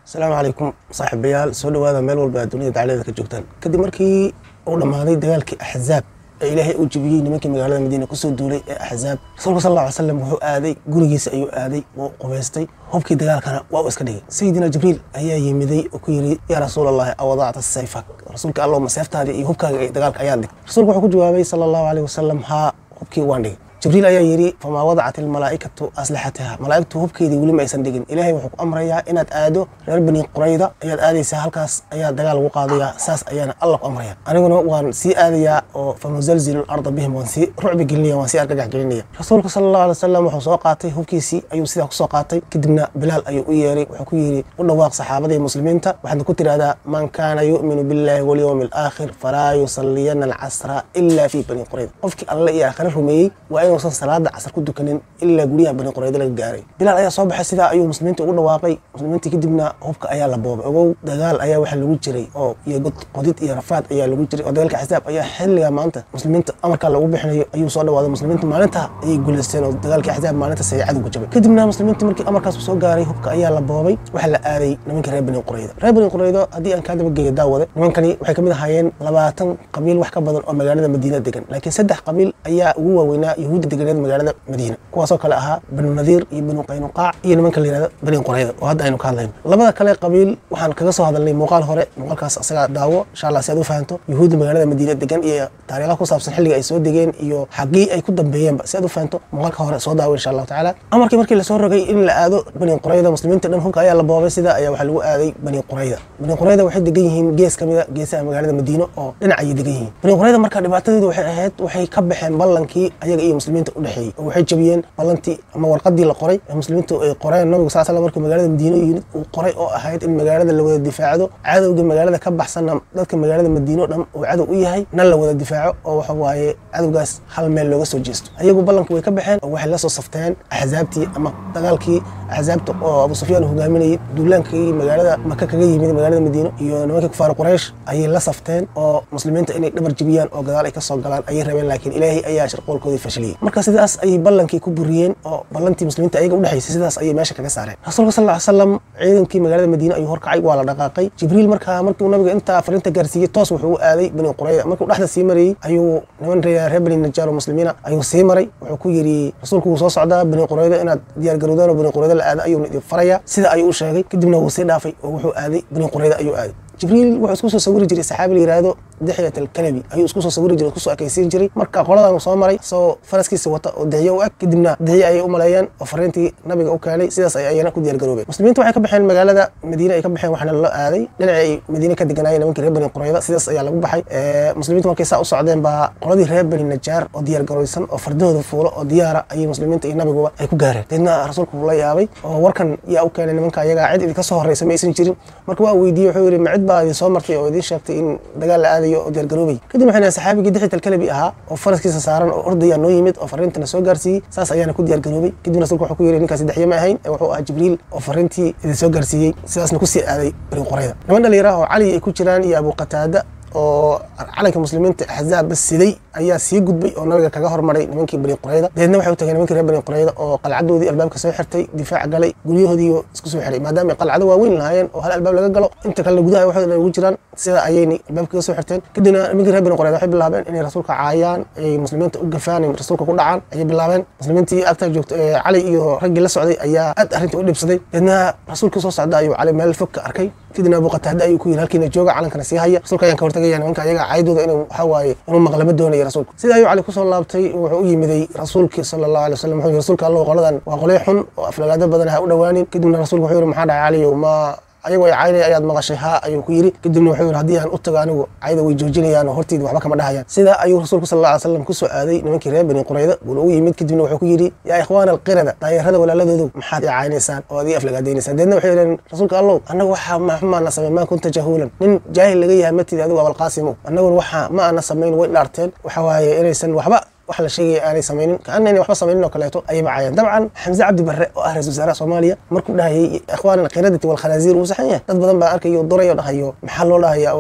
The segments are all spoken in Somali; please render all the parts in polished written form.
السلام عليكم صاحب بيال سولو هذا مال والبادونية دعالة كجوكتان كدي مركي أول ما هذا دجالك أحزاب إلهي أوجبيه نمكن مقالة المدينة كسر دولي أحزاب صلى الله عليه وسلم وهو آذي جورجيس أيو آذي وقبيستي هم كي دجال كان واقف كده سيدنا جبريل أيها يمدي وكيري يا رسول الله أوضعت السيفك رسولك الله مسافت هذه يهوب كدجالك أيادك رسولك وحكي جوابي صلى الله عليه وسلم ها هبكي واندي جبريل أيها يري فما وضعت الملائكة أسلحتها ملائكة هبكي دي ولي ما يسندقين إلهي وحكم أمريا إن آدو رير بني قريضة أياد آدي سهل كاس أياد دجال وقاضية ساس أيانا الله أمريا أنا وان سي آديا فمزلزل الأرض بهم وانسي رعب قلنية وانسي أرجع قلنية رسولك صلى الله عليه وسلم وحسوقاتي هبكي سي أيو سيدا حسوقاتي كدمنا بلال أيو يري وحكو يري ونواق صحابة المسلمين تا وحنا كتير هذا من كان يؤمن بالله واليوم الآخر فلا يصلين العصر إلا في بني قريظة قفك الله يا آخر رمي وأين وصل صلاة عصر كده كنن إلا قوليها بني قريظة للجاري بلال أيا صوب حسدا أيو مسلمين تقولنا واقعي مسلمين كدمنا هبك أيا لبوب أو دجال أيا وحل وجري أو يقط قديت يا رفات أيا وجري ودجالك حساب أيا حل يا ما أنت مسلمين أمر كان لو بحنا أيو صلاة وهذا مسلمين معناتها يقول السنة ودجالك حساب معناتها سيعدوا وجبه كدمنا مسلمين مركي أمر كاس بسوق جاري هبك أيا لبوبي وحل آري نمك رير بني قريظة رير بني قريظة هدي أن كان بقى داوده نمكني waxay kamid ahaayeen 20 qabiil wax ka badan oo magaalada Madiina degan laakiin saddex qabiil ayaa ugu waaweynaa yahuud deganeed magaalada Madiina kuwaas oo kale ahaa Banu Nadir iyo Banu Qaynuqaa iyo nimanka la yiraahdo Bani Qurayza oo hadda aynu ka hadlayno labada kale qabiil waxaan kaga soo hadalnay muuqaal hore muuqaalkaas asaga daawo insha Allah si aad u fahanto yahuud magaalada Madiina degan iyo taariikhaha ku saabsan xilliga ay soo degeen iyo xaqii ay ku dambeeyeen si aad u fahanto muuqaalka hore soo daawo insha Allah taala markii la soo rogay in la aado Bani Qurayza muslimiinta dhan hubka ayaa la boobay sida ayaa waxa lagu aaday Bani Qurayza waxay degan yihiin gees kamida geesaha magaalada Madiina oo dhinac ay degan yihiin Bani Qurayza marka dhibaatadeedu waxay ahayd waxay ka baxeen ballankii ayaga iyo muslimiinta u dhaxeeyay oo waxay jabiyeen ballantii ama warqadii la qoray ee muslimiintu ay qoreen nabiga sallallahu alayhi wasallam markii magaalada Madiina uu qoray oo ahayd in magaalada la wada difaaco cadawga magaalada ka baxsan dadka magaalada Madiina dhan oo cadow u yahay nan la wada difaaco oo waxa waaye cadawgaas hal meel looga soo jeesto ayagu ballanku way ka baxeen oo waxay la soo safteen ahzaabtii ama dagaalkii ahzaabta oo Abu Sufyaan hogaaminayay duulaankii magaalada Makka kaga yimid magaalada Madiina iyo nimanka kufaar Quraysh ayay la safteen oo muslimiinta inay dhabar jabiyaan oo gadaal ay ka soo galaan ay rabeen laakiin Ilaahay ayaa sharqoolkoodii fashiliyay marka sidaas ay ballankii ku buriyeen oo ballantii muslimiinta ayaga u dhaxaysay sidaas ay meesha kaga saareen rasuulka sallallahu alayhi wasallam ciidankii magaalada Madiina ayuu horkacay waa la dhaqaaqay Jibriil markii nabiga inta afarinta gaarsiiyay toos wuxuu u aaday Bani Qurayza markuu dhaxda sii marayay ayuu niman reer Bani Najjar oo muslimiina ayuu sii maray wuxuu ku yiri rasuulku soo socdaa Bani Qurayza inaad diyaar garowdaan oo Bani Qurayza la aado ayuu faraya sida ayuu sheegay kadibna wuu sii dhaafay oo wuxuu aaday Bani Qurayza ayuu aaday Jibriil wuxuu isku soo sawiri jiray saxaabi la yiraahdo Dixyat al-Kalbi ayuu isku soo sawiri jiray isku akaysiin jiray marka qoladan soo maray soo faraskiisa wata oo Dixya u ag kadibna Dixya ay u maleeyaan oo fariintii nabiga u kaalay sidaas ay ayana ku diyaar garoobeen muslimiintu waxay ka baxeen magaalada Madiina ay ka baxeen waxna la aaday dhinaca ay Madiina ka deganaayeen nimankii reer Bani Qurayza sidaas ayaa lagu baxay muslimiintu markay saa u socdeen baa qoladii reer Bani Najjar oo diyaar garooysan oo fardooda fuulo oo diyaara ay muslimiinta iyo nabigu ay ku gaareen dadna rasuulku la yaabay oo warkan yaa u keenay nimanka ayaga cid idin ka soo horeysay ma aysan jirin marka waa weydiiyay wuxuu yiri macid baa soo martay oo idin sheegtay in dagaal la aadayo oo diyaar garoobay kadib waxaan saxaabigii Dixyat al-Kalbi ahaa oo faraskiisa saaran oo ordaya noo yimid oo fariintana soo gaarsiiyay saas ayaana ku diyaar garoobay kadib rasuulku wuxuu ku yiri ninkaas Dixya ma ahayn wuxuu ahaa Jibriil oo fariintii idin soo gaarsiiyay sidaasna ku sii aaday Bani Qurayza niman dhalinyaro oo Cali ay ku jiraan iyo Abu Qataada oo calanka muslimiinta ahzaab siday ayaa sii gudbay oo nabiga kaga hormaray nimankii Bani Qurayza deedna waxay u tageen nimankii reer Bani Qurayza oo qalcadoodii albaabka soo xirtay difaac galay guryahoodii isku soo xiray maadaama qalcado waaweyn lahaayeen oo hal albaab laga galo inta kale gudaha waxay ugu jiraan sida ayayni albaabka soo xirteen kadibna nimankii reer Bani Qurayza waxay bilaabeen inay rasuulka caayaan ay muslimiinta u gafaan rasuulka ku dhacaan ayay bilaabeen muslimiintii agta joogtay Cali iyo ragii la socday ayaa aad arrinta u dhibsaday deedna rasuulka soo socday ayuu Cali meel fog ka arkay kadibna Abu Qataada ayuu ku yiri halkiina jooga calankana sii haya rasuulka ayaan ka hortagayaan nimanka ayaga caydooda inuu waxa waaye inuu maqlama doonayo rasuulku sida ayuu Cali ku soo laabtay wuxuu u yimiday rasuulka sallallahu alayhi wasallam wuxuu rasuulka Allah qoladan waa qolay xun oo aflagaada badan ha u dhawaanin kadibna rasuulku wuxuu yiri maxaa dhacay Cali ma ayagoo caynay ayaad maqashay ha ayuu ku yiri kadibna wuxuu yiri hadii aan u tago anigu cayda way joojinayaan oo hortiid waxba kama dhahayaan sida ayuu rasuulku sallallahu alayhi wasallam ku soo aaday nimankii reer Bani Qurayza uu yimid kadibna wuxuu ku yiri yaa ikhwaan al-qirada daayirada walaaladoodu maxaad caynaysaan oo adii aflagaadaynaysan deedna wuxuu yiri rasuulka Allah anagu waxa ma ana sameeyay ma kunta jahulan nin jaahil laga yahay matid adigu Abul Qaasim anagu waxa ma ana sameeyn way dhaarteen waxa waaye inaysan waxba wax la sheegay aanay sameeynin kaanay waxba sameeynin oo kaleeto ay bacayaan dabcan Xamza Cabdi Barre oo ah ra'iisul wasaaraha Soomaaliya markuu dhahayay ikhwaan al-qiradati wal khanaazir uu saxan yahay dad badan baa arkayo durayo dhahayo maxaa loo dhahayaa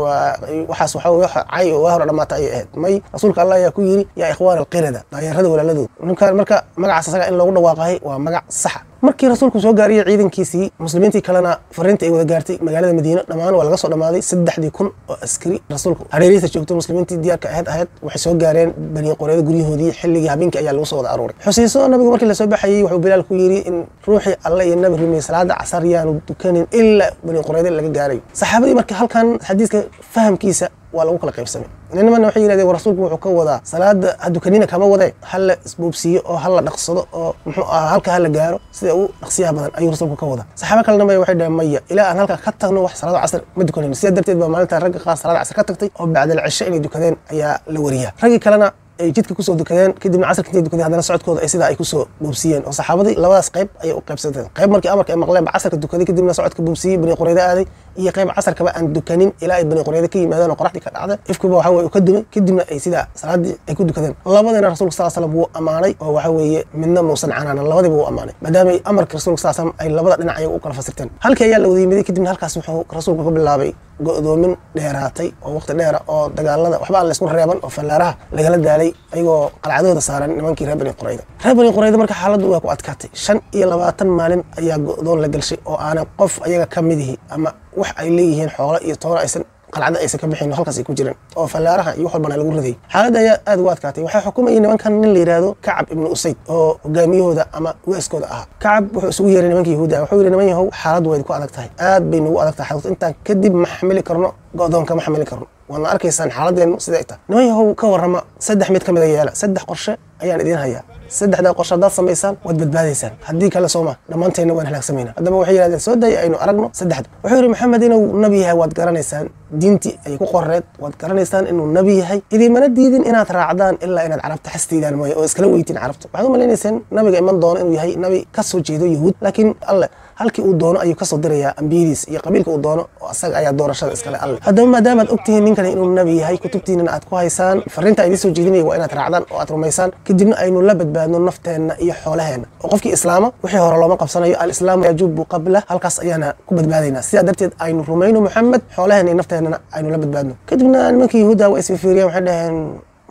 waxaas waxa cay oo hor dhamaata ay ahayd may rasuulka Allah ayaa ku yiri yaa ikhwaan al-qirada daayirada walaaladu ninka marka magacaas asaga in loogu dhawaaqay waa magac sax markii rasuulku soo gaariyay ciidankiisii muslimiintii kalena fariinta ay wada gaartay magaalada Madiina dhamaan waa laga soo dhamaaday 3,000 oo askari rasuulku hareerihiisa joogto muslimiintii diyaarka ahayd waxay soo gaareen Bani Qurayda guryahoodii xilligii habeenkii ayaa lagu soo wada aruuray xusiiso nabigu markii la soo baxayay wuxuu Bilaal ku yiri in ruuxii Allah iyo nabi rumay salaada casar yaanu dukanin illa Bani Qurayda laga gaaray saxaabadii markii halkan xadiiska fahamkiisa waa lagu kala qaybsamay inama waxay yiraahdeen rasuulku wuxuu ka wadaa salaada dukanina kama waday hal isbuubsiyo oo hal dhaqsado oo muxuu halka hal gaaro sida uu dhaqsiyaha badan ayuu rasuulku ka wadaa saxaaba kalena waxay dhahay maya ilaa aan halka ka tagno wax salaada casar ma dukanin sida darteed ba maalinta ragga qaas salaada casar ka tagtay oo bacda al-cisha inay dukadeen ayaa la wariyaa ragga kalena ay jidka ku soo dukadeen kadibna casarka intay dukadeen hadana socodkooda ay sida ay ku soo boobsiyeen oo saxaabadii labadaas qayb ay u qaybsadeen qayb markii amarka ay maqleen casarka dukaday kadibna socodka boobsiyay Bani Qurayda aaday iyo qayb casarka ba aan dukanin ilaa ay Bani Qurayda ka yimaadeen oo qoraxdii ka dhacday ifkuba waxa way u ka dumay kadibna ay sida salaadii ay ku dukadeen labadana rasuulka sallallahu alayhi wasallam wuu amaanay oo waxa weeye midna muusan canaanan labadiba wuu amaanay maadaama ay amarka rasuulka sallallahu alayhi wasallam ay labada dhinac ay u kala fasirteen halkii ayaa la wada yimid kadibna halkaas wuxuu rasuulku ka bilaabay go'doomin dheeraatay oo waqti dheer oo dagaalada waxba aan la isku reeban oo fallaaraha lagala daalay ayagoo qalcadooda saaran nimankii reer Bani Qurayda marka xaaladdu waa ku adkaatay 25 maalin ayaa go'doon la galshay oo aanan qof ayaga ka mid yihiin ama wax ay leeyihiin xoolo iyo toona aysan qalcada aysan ka bixin halkaas ay ku jireen oo fallaaraha iyo waxba lagu riday xaaladda ayaa aad u adkaatay waxa xukumayay nimankan nin la yiraahdo Kacab ibn Usayd oo hogaamiyahooda ama waaskooda ah Kacab wuxuu isugu yeeray nimankii Yahuuda wuxuu yiri niman yahow xaaladdu way ku adag tahay aad bay nagu adag tahay intaan kadib ma xamili karno go'doonka ma xamili karno wana arkaysaan xaaladdeenu sida ay tahay niman yahow ka warrama saddex mid kamid ah yeela saddex qorshe ayaan idin hayaa saddexda qorshe hadaad samaysaan waad badbaadaysaan haddii kale sooma dhammaanteena waan halaagsamayna haddaba waxay yiraahdeen soo day aynu aragno saddexda wuxuu yiri maxamed inuu nabi yahay waad garanaysaan diintii ay ku qoreed waad garanaysaan inuu nabi yahay idimana diidin inaad raacdaan ilaa inaad carabta xastiidaan mooy oo iskala weytiin carabta waxaad u maleynaysaan nabiga iman doono inuu yahay nabi ka soo jeedo yahuud laakiin alle halkii uu doono ayuu ka soo dirayaa ambiyadiis iyo qabiilka uu doono oo asaga ayaa doorashada iskale alle haddaba maadaama aad ogtihiin ninkan inuu nabi yahay kutubtiinana aad ku haysaan fariinta ay soo jeedinaya waa inaad raacdaan oo aad rumaysaan kadibna aynu la badbaadno nafteena iyo xoolaheena oo qofkii islaama wixii hore looma qabsanayo al-islaamu yajubu qabla halkaas ayaana ku badbaadaynaa sidaa darteed aynu rumayno Muhammad xoolaheena iyo nafteena aynu la badbaadno kadibna nimankii Yahuuda waa isfiiriyeen waxay dhaheen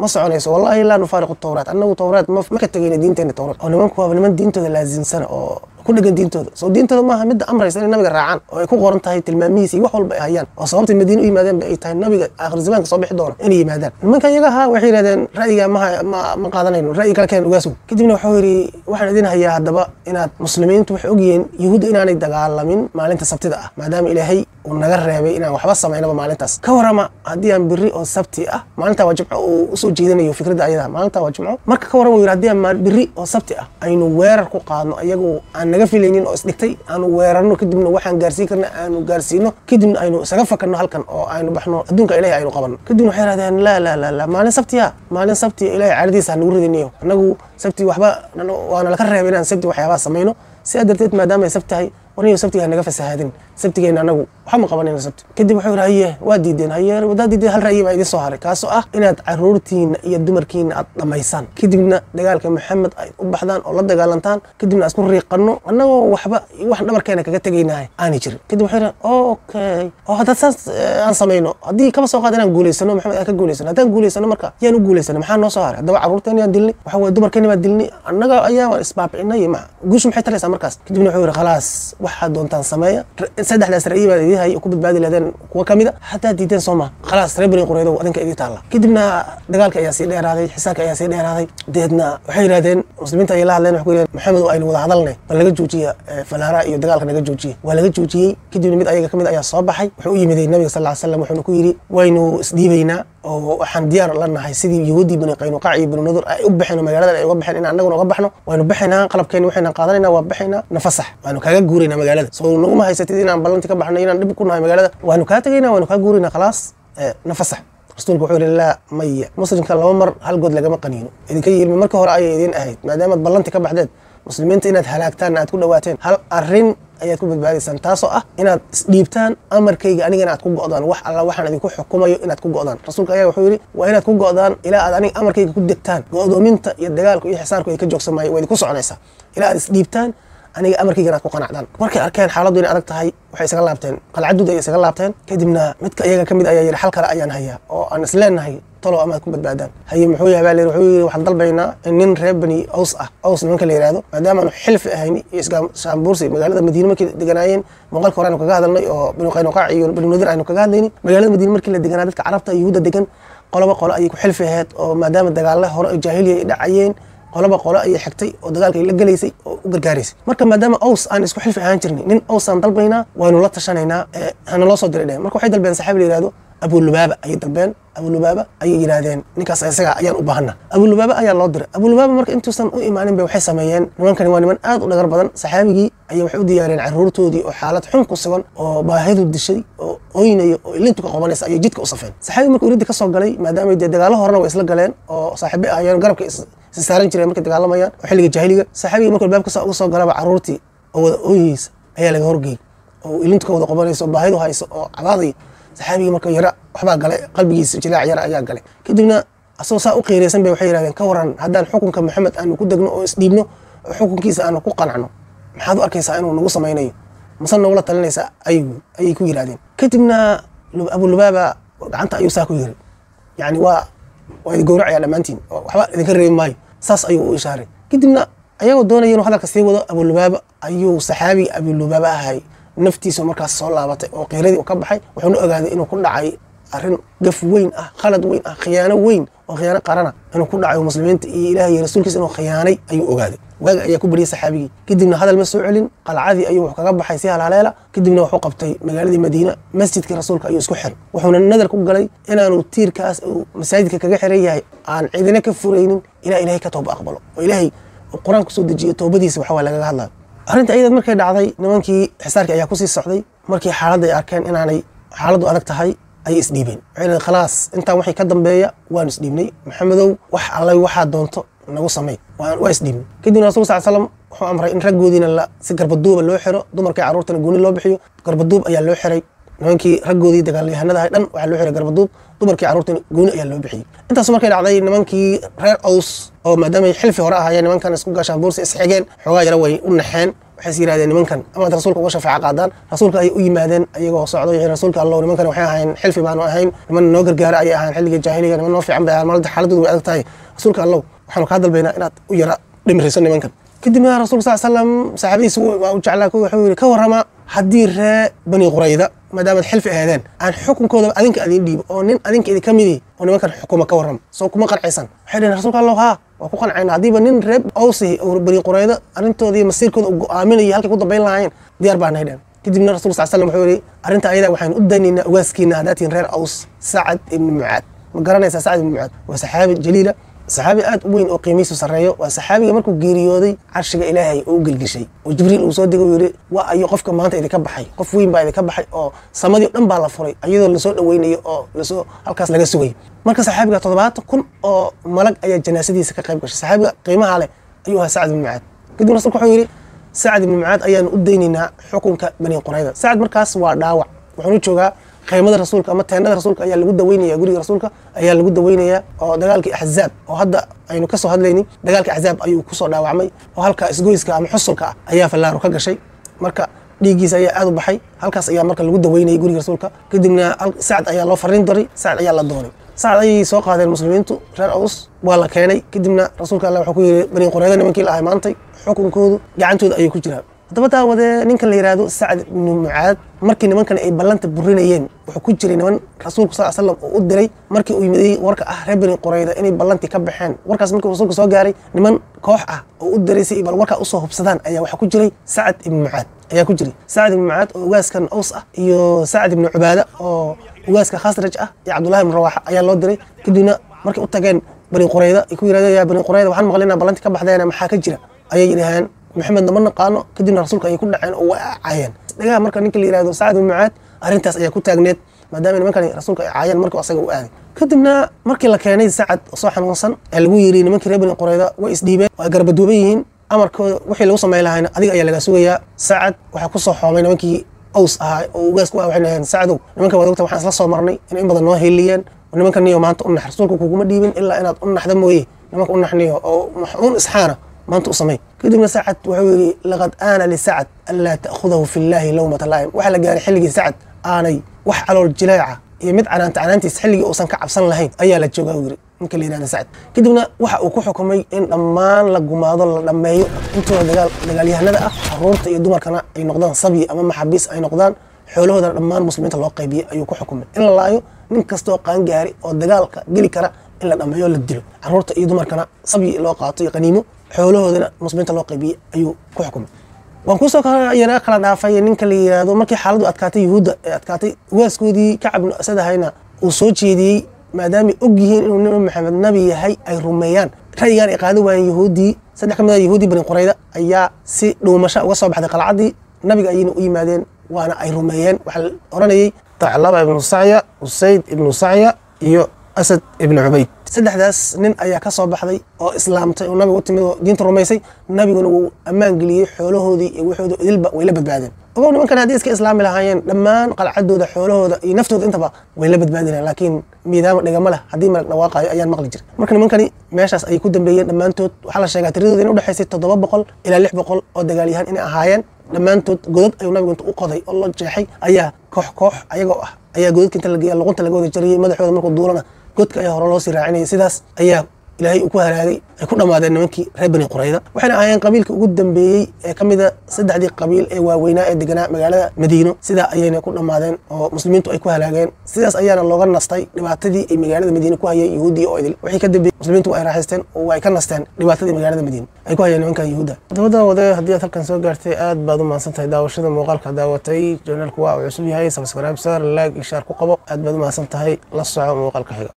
ما soconayso wallahi la nufariq at-tawrat annagu tawrat ma ka tagayna diinteena tawrat oo nimanku waa niman diintooda laazimsan oo ku dhagan diintooda soo diintooda maaha mid amraysan in nabiga raacaan oo ay ku qoran tahay tilmaamihiisa wax walba ay hayaan oo sababta Madiina u yimaadeen ay tahay nabiga aakhir zamaanka soo bixi doona inay yimaadaan nimanka iyaga waxay yiraahdeen ra'yiga ma qaadanayno ra'yi kale keen ugaas kadibna wuxuu yiri waxaan idin hayaa hadaba inaad muslimiintu wax ogiyeen yahuud inaanay dagaalamin maalinta sabtida ah maadaama ilaahay uu naga reebay inaan waxba sameynaba maalintaas ka warama haddii aan biri oo sabti ah maalinta waa jimco uu soo jeedinayo fikradda ayada maalinta waa jimco marka ka warama haddii aan biri oo sabti ah aynu weerar ku qaadno ayagu aan naga filaynin oo isdhigtay aanu weerarno kadibna waxaan gaarsiin karna aanu gaarsiino kadibna aynu isaga fakarno halkan oo aynu baxno adduunka ilaahay aynu qabanno kadibna waxay yiraahdeen la maalin sabti ilaahay caadadiisa nagu ridinayo anagu sabti waxba waana la ka reebay inaan sabti waxyaaba sameeyno si adarteed maadaama ay sabti tahay ورني سبتي هنجا فسهادين سبتي جينا نجو وحنا قبلنا سبت كدي بحور هي واديدين هي ودادي هل رأي بعيد الصهر كاسو إن عرورتين يدمركين لميسان كدينا دجال محمد وبحدان الله دجالنتان كدينا أسمر ريقنو أنا وحبا واحد مركينا كجتجينا هاي أنا جري كدي بحور أوكي هذا ساس أنا سمينه هذه كم سوق هذا نقول سنة محمد أكقول سنة هذا نقول سنة مركا يا نقول سنة محنا صهر ده عرورتين يدلني وحول دمركيني ما دلني أنا أيام الإسباب إنه يمع جوش محيط ليس مركز كدينا بحور خلاص waxaa doontaan sameeya saddexdaas ra'yi baa idin hay ku badbaadi lahayn kuwa kamida hatta diideen Soomaa khalaas reer Bani Quraydo wadanka idin taala kadibna dagaalka ayaa sii dheeraaday xisaabka ayaa sii dheeraaday deedna waxay yiraahdeen muslimiinta ay la hadleen wax ku yiraahdeen Maxamed oo aynu wada hadalnay bal laga joojiyo falaara iyo dagaalka naga joojiyay waa laga joojiyay kadibna mid ayaga kamid ayaa soo baxay wuxuu u yimid nabiga sallallahu alayhi wasallam wuxuu ku yiri waynu isdhiibaynaa oo waxaan diyaar la nahay sidii yahuudi Bani Qaynuqaac iyo Bani Nadir ay u baxeen magaalada ay uga baxeen in annaguna uga baxno waynu baxaynaa qalabkeena waxayna qaadanayna waa baxaynaa nafasax waanu kaga guurayna magaalada soo nagu ma haysatid inaan ballanti ka baxno inaan dib ku nahay magaalada waanu ka tagaynaa waanu ka guurayna khalaas nafasax rasuulku wuxuu yiri la maya muslimka laba mar hal god laga qaniino idinka yiri marka hore ay idin ahayd maadaama ballanti ka baxdeed muslimiinta inaad halaagtaan aad ku dhawaateen hal arin ayaad ku badbaadaysan taasoo ah inaad isdhiibtaan amarkayga anigana aad ku go'daan wax alla waxaan idinku xukumayo inaad ku go'daan rasuulka ayaa wuxuu yiri waa inaad ku go'daan ilaa aad aniga amarkayga ku degtaan go'doominta iyo dagaalku iyo xisaarku ay ka joogsamay way ku soconaysaa ilaa aad isdhiibtaan aniga amarkayga aad ku qanacdaan markay arkeen xaaladdu in adag tahay waxay isaga laabteen qalcadooda ay isaga laabteen kadibna midka iyaga kamid ayaa yiri xal kale ayaan hayaa oo aan isleenahay talo ama ku badbaadaan haye muxuu yahay baa wuxuu yiri waxaan dalbaynaa in nin reer bani aws ah aws nimanka la yiraahdo maadaama aanu xilfi ahayn Saambuursi magaalada Madiina markii deganaayeen muuqaalka hore aanu kaga hadalnay oo Bani Qaynuqaac iyo Bani Nadir aanu kaga hadlaynay magaalada Madiina markii la deganaa dadka Carabta iyo Yuhuudda degan qolo ay ku xilfi ahayd oo maadaama dagaal hore oo jaahiliya ay dhacayeen qolo ay xigtay oo dagaalka la galeysay oo u gargaareysay marka maadaama aws aan isku xilfi ahaan jirnay nin aws aan dalbaynaa waanu la tashanaynaa hana loo soo diray marka waxay dalbeen saxaabi la yiraahdo Abu Lubaaba ay dalbeen Abu Lubaaba ay yiraahdeen ninkaas isaga ayaan u baahanaa Abu Lubaaba ayaa loo diray Abu Lubaaba marka intuusan u imaanin bay waxay sameeyeen nimankani waa niman aad u dhagar badan saxaabigii ayaa waxay u diyaareen caruurtoodii oo xaalad xun ku sugan oo baahidu dishay oo oynayo oo ilintu ka qabanaysa ay jidka u safeen saxaabi markuu ridda ka soo galay maadaama ay dagaalo horena way isla galeen oo saaxiibo ayaan garabka saaran jireen markay dagaalamayaan oo xilliga jaahiliga saxaabiga markuu baabka soo uga soo galaba caruurtii oo wada ooyaysa ayaa laga horgeeyay oo ilintu ka wada qabanaysa baahidu hayso oo cabaaday saxaabiga markuu yara waxba galay qalbigiisa jilaac yara ayaa galay kadibna asoo saa u qiireysan bay waxay yiraahdeen ka waran hadaan xukunka Maxamed aan ku degno oo isdhiibno oo xukunkiisa aan ku qanacno maxaad u arkaysaa inuu nagu sameeynayo masan wala talinaysa ay ku yiraahdeen kadibna Abu Lubaaba gacanta ayuu saa ku yiri yani waa gowracaya dhamaantiin waxba idinka reebay maayo saas ayuu u ishaaray kadibna ayagoo doonayeen inuu hadalka sii wado Abu Lubaaba ayuu saxaabi Abu Lubaaba ahay naftiisa markaas soo laabatay oo qiiradii uu ka baxay wuxuu ogaaday inuu ku dhacay arrin gaf weyn ah khalad weyn ah khiyaano weyn oo khiyaano qarana inuu ku dhacay muslimiinta iyo Ilaahay iyo rasuulkiisa inuu khiyaanay ayuu ogaaday waaga ayaa ku bariyay saxaabigii kadibna hadal ma soo celin qalcadii ayuu wax kaga baxay si halaaleela kadibna wuxuu qabtay magaaladii Madiina masjidkii rasuulka ayuu isku xiray wuxuuna nadar ku galay inaanu tiirkaas uu masaajidka kaga xiran yahay aan cidina ka fureynin Ilaahay ka tooba aqbalo oo Ilaahay quraanka soo dejiyo toobadiisa waxa laga hadlaa arrinta ayada markay dhacday nimankii xisaarka ayaa ku sii socday markii xaaladda ay arkeen inaanay xaaladdu adag tahay ay isdhiibeen waxay khalaas intaan wixii ka dambeeya waan isdhiibnay Maxamedow wax allay waxa doonto nagu sameey waa isdhiibnay kadibna rasuulka sallallahu alayhi wasallam wuxuu amray in raggoodiina la si garbaduuba loo xiro dumarka caruurtana gooni loo bixiyo garbaduub ayaa loo xiray nimankii raggoodii dagaalyahanada ay dhan waxa loo xiray garbaduub dumarkii caruurtana gooni ayaa loo bixiyay intaas markay dhacday nimankii reer Aws oo maadaama ay xilfi hore ahaayeen nimankan isku gaashaan boorsi isxigeen xogaa yara way u naxeen waxay yiraahdeen nimankan ama rasuulka uga shafaaca qaadaan rasuulka ay u yimaadeen ayagoo socdo iyo rasuulka Allah nimankan waxay ahayn xilfi baan ahayn niman noo gargaar ay ahaan xilliga jaahiliga niman noo fiican bay ahaan malada xaaladdu way adag tahay rasuulka Allah waxaan ka dalbaynaa inaad u yara dhimrisan nimankan kadibna rasuulka sallallahu alayhi wasallam saxaabadiisa waa u jeclaa wuxuu yiri ka warama haddii ree Bani Qurayda maadaama xilfi ahaadeen aan xukunkooda adinka adin dhiib oo nin adinka idin kamidi oo nimankan xukuma ka waram soo kuma qarxaysan waxay dhaheen rasuulka Allah waa ku qancayna hadiiba nin reeb Awsi oo Bani Qurayda arintoodii masiirkooda u go'aaminaya halkay ku dambeyn lahaayeen diyaar baan ahayn kadibna rasuulka sallallahu alayhi wasallam wuxuu yiri arinta ayada waxaan u daynaynaa ugaaskiina hadaatiin reer Aws Sa'ad ibn Mu'aad ma garanaysaa Sa'ad ibn Mu'aad waa saxaabi jaliila saxaabi aad u weyn oo qiimihiisu sareeyo waa saxaabiga markuu geeriyooday carshiga Ilaahay oo galgishay oo Jibriil uu soo digo yiri waa ayo qofka maanta idinka baxay qof weyn baa idinka baxay oo samadii dhan baa la furay ayadoo la soo dhaweynayo oo la soo halkaas laga sugay marka saxaabiga 7,000 oo malag ayaa janaasadiisa ka qayb gashay saxaabiga qiimaha leh ayuu ahaa Sa'ad ibn Mu'aad kadib rasuulku wuxuu yiri Sa'ad ibn Mu'aad ayaan u daynaynaa xukunka Bani Qurayda Sa'ad markaas waa dhaawac wuxuu joogaa qaymada rasuulka ama teendada rasuulka ayaa lagu daweynaya guriga rasuulka ayaa lagu daweynaya oo dagaalkii Ahzaab oo hadda aynu ka soo hadlaynay dagaalkii Ahzaab ayuu ku soo dhaawacmay oo halka isgoyska ama xusulka ayaa fallaaro ka gashay marka dhiigiisa ayaa aad u baxay halkaas ayaa marka lagu daweynayay guriga rasuulka kadibna Sa'ad ayaa loo fariin diray Sa'ad ayaa la doonay Sa'ad ay soo qaadeen muslimiintu reer Aws waa la keenay kadibna rasuulka Allah wuxuu ku yiri Bani Qurayda nimankii la ahay maantay xukunkoodu gacantooda ayuu ku jiraa dabada wada ninkan la yiraahdo Sa'ad ibn Mu'aad markii nimankan ay ballanta burinayeen wuxuu ku jiray niman rasuulku sallallahu alayhi wasallam u diray markii uu yimid warka ah reer Bani Qurayda inay ballanti ka baxeen warkaas markii rasuulku soo gaaray niman koox ah oo u diray si bal warka u soo hubsadaan ayaa waxa ku jiray Sa'ad ibn Mu'aad ayaa ku jiray Sa'ad ibn Mu'aad oo ugaaskan Aws ah iyo Sa'ad ibn Ubaada oo ugaaska Khasraj ah iyo Abdullah ibn Rawaha ayaa loo diray kadibna markii u tageen Bani Qurayda ay ku yiraahdeen ya Bani Qurayda waxaan maqlaynaa ballanti ka baxdeen maxaa ka jira ayay yiraahdeen Maxamed ma naqaano kadibna rasuulka ay ku dhaceen oo caayeen dhagaa marka ninka la yiraahdo Sa'ad ibn Mu'aad arintaas ayaa ku taagneed maadaama nimankan rasuulka ay caayeen markii asaga u aaday kadibna markii la keenay Sa'ad soo xanuunsan ee lagu yiri nimankii reer Bani Qurayda way isdhiibeen waa garbaduuban yihiin amarkooda wixii lagu sameeyay lahayn adiga ayaa laga sugayaa Sa'ad waxa ku soo xoomay nimankii Aws ahaa oo ugaasku waxay leeyahay Sa'adow nimanka wadagta waxaan isla soo marnay in badan noo heeliyeen nimankan niyo maanta u nax rasuulku kuguma dhiibin ilaa inaad u naxda mooyee nimanka u naxniyo oo maxuun isxaana maanta u sameey kadibna Sa'ad wuxuu yiri laqad aana li Sa'ad alla ta'khudahu fi Allahi lawmata laa'im waxa la gaaray xilligii Sa'ad aanay wax calool jilaaca mid canaantiis xilligii uusan ka cabsan lahayn ayaa la joogaa yiri ninka la yiraahdo Sacad kadibna waxa uu ku xukumay in dhammaan la gumaado la dhameeyo intooda dagaalyahanada ah carruurta iyo dumarkana ay noqdaan sabi ama maxaabiis ay noqdaan xoolahooda dhammaan muslimiinta loo qaybiyay ayuu ku xukumay in la laayo nin kasta oo qaan gaari oo dagaalka gali kara in la dhameeyo la dilo carruurta iyo dumarkana sabi loo qaato iyo qaniimo xoolahoodana muslimiinta loo qaybiyay ayuu ku xukumay waan ku soo kala dhaafay ninka la yiraahdo markii xaaladdu adkaatay Yuhuudda ee adkaatay waaskoodii Kacab ibn Asad ahayna uu soo jeediyay maadaama og yihiin inuu Nabi Maxamed nabi yahay ay rumeeyaan ra'yigan ay qaadi waayeen Yuhuudii saddex kamid ah Yuhuudii Bani Qurayda ayaa si dhuumasho uga soo baxday qalcadii nabiga ayayna u yimaadeen waana ay rumeeyeen waxa la oranayay Taclaba ibn Sa'ya Usayd ibn Sa'ya iyo Asad ibn Ubayd saddexdaas nin ayaa ka soo baxday oo islaamtay oo nabiga u timid oo diinta rumaysay nabiguna uu ammaan geliyay xoolahoodii iyo waxooda idilba way la badbaadeen ogow nimankan haddii iska islaami lahaayeen dhammaan qalcadooda xoolahooda iyo naftooda intaba way la badbaadinayaan laakiin miidaama dhigama leh haddii malag dhawaaqayo ayaan maqli jiray marka nimankani meeshaas ay ku dambeeyeen dhammaantood waxaa la sheegaa tiradooda in u dhaxaysay 700 ilaa 600 oo dagaalyahan inay ahaayeen dhammaantood godad ayuu nabigu inta u qoday oo la jeexay ayaa koox ayagoo ah ayaa godadka inta la geeyay luqunta laga wada jariyay madaxooda markuu duulana godka ayaa hore loo sii raacinayay sidaas ayaa ilaahay uu ku halaagay ay ku dhamaadeen nimankii reer Bani Qurayda waxayna ahaayeen qabiilka ugu dambeeyay ee kamida saddexdii qabiil ee waaweynaa ee deganaa magaalada Madiino sida ayayna ku dhamaadeen oo muslimiintu ay ku halaageen sidaas ayaana looga nastay dhibaatadii ay magaalada Madiino ku hayeen Yuhuudii oo idil wixii ka dambeeyay muslimiintu ay raaxaysteen oo ay ka nasteen dhibaatadii magaalada Madiino ay ku hayeen nimanka Yuhuudda dabada haddii aad halkan soo gaartay aad baad u mahadsantahay daawashada muuqaalka daawatay journalku waa cusub yahay subscribe like share ku qabo aad baad u mahadsantahay la soco muuqaalka xiga